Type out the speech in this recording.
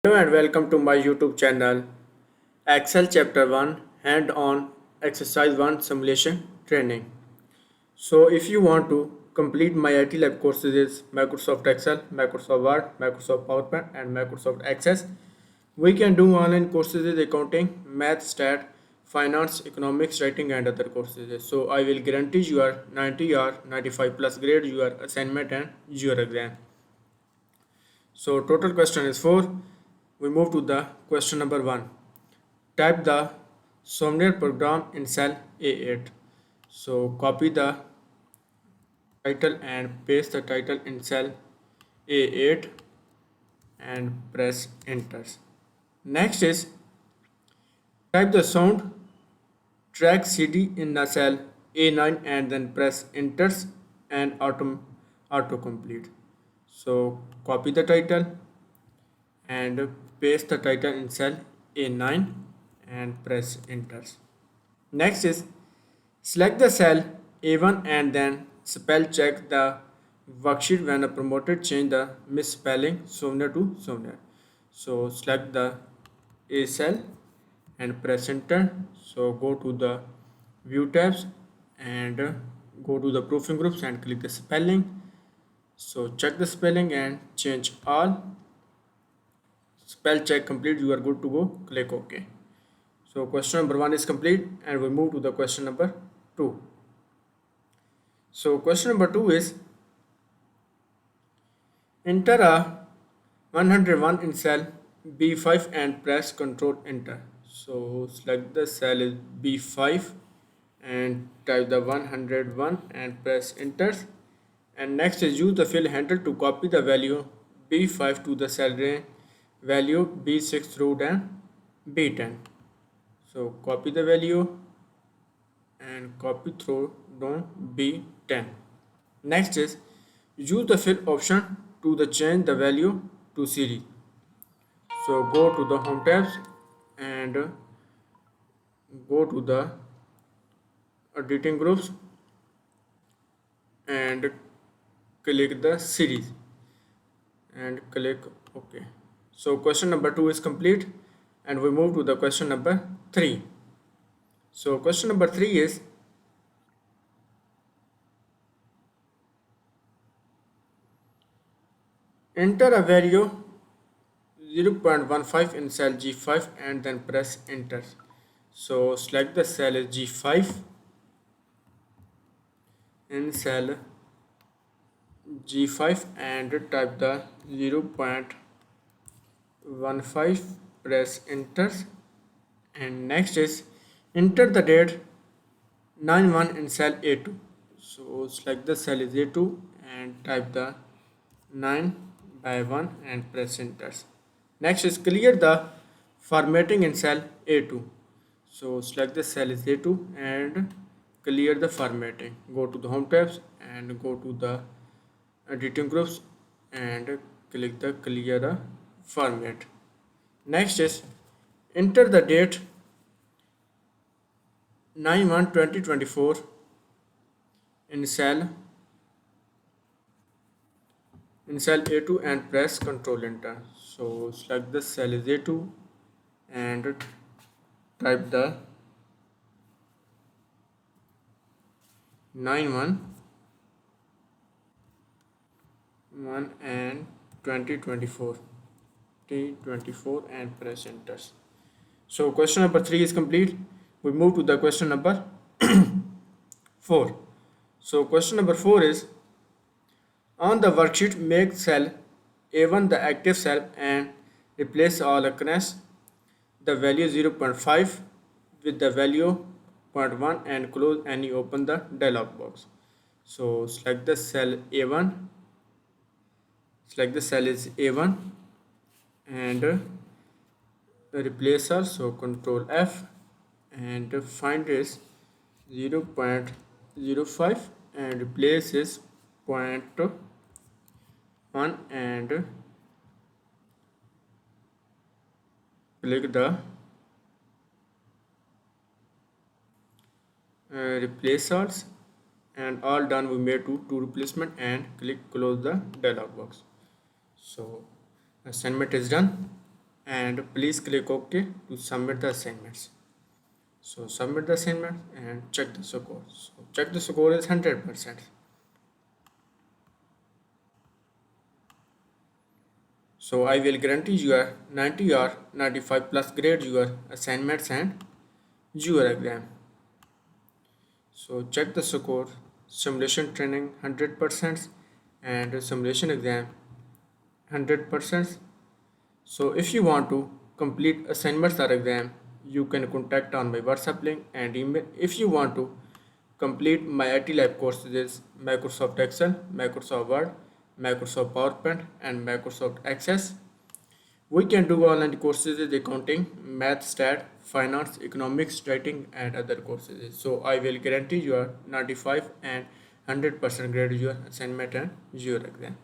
Hello and welcome to my YouTube channel Excel Chapter 1 Hand on Exercise 1 Simulation Training. So if you want to complete my MylTLab courses is Microsoft Excel, Microsoft Word, Microsoft PowerPoint and Microsoft Access. We can do online courses is accounting, math, stat, finance, economics, writing and other courses. So I will guarantee your 90 or 95 plus grade your assignment and your exam. So total question is 4. We move to the question number 1. Type the software program in cell A8. So copy the title and paste the title in cell A8 and press enter. Next is type the sound track CD in the cell A9 and then press enter and autocomplete. So copy the title and paste the title in cell A9 and press enter. Next is select the cell A1 and then spell check the worksheet when a promoted change the misspelling Sovner to Sovner. So select the A cell and press enter. So go to the view tabs and go to the proofing groups and click the spelling. So check the spelling and change all. Spell check complete, you are good to go. Click OK. So question number 1 is complete and we move to the question number 2. So question number 2 is enter a 101 in cell B5 and press Ctrl enter. So select the cell is B5 and type the 101 and press enter. And next is use the fill handle to copy the value B5 to the cell range value B6 through then B10. So copy the value and copy through down B10. Next is use the fill option to the change the value to series. So go to the home tabs and go to the editing groups and click the series and click OK. So question number 2 is complete and we move to the question number 3. So question number 3 is enter a value 0.15 in cell G5 and then press enter. So select the cell G5 in cell G5 and type the 0.15, press enter. And next is enter the date 91 in cell A2. So select the cell is A2 and type the 9 by 1 and press enter. Next is clear the formatting in cell A2. So select the cell is A2 and clear the formatting. Go to the home tabs and go to the editing groups and click the clear the format. Next is enter the date 9/1/2024 in cell A2 and press Ctrl enter. So select the cell is A2 and type the 9/1 and 2024 and press enter. So question number 3 is complete. We move to the question number 4. So question number 4 is on the worksheet make cell A1 the active cell and replace all occurrence the value 0.5 with the value 0.1 and close any open the dialog box. So select the cell A1, select the cell is A1 and replace all, so Control F and find is 0.05 and replace is 0.1 and click the replace alls and all done. We made two replacement and click close the dialog box. So assignment is done. and please click OK to submit the assignments. So submit the assignment and check the score. So check the score is 100%. So I will guarantee you are 90 or 95 plus grade your assignments and your exam. So check the score, simulation training 100% and simulation exam 100%. So if you want to complete assignments or exam, you can contact on my WhatsApp link and email. If you want to complete my IT lab courses, Microsoft Excel, Microsoft Word, Microsoft PowerPoint and Microsoft Access. We can do online courses in accounting, math, stat, finance, economics, writing, and other courses. So I will guarantee you are 95 and 100% grade your assignment and your exam.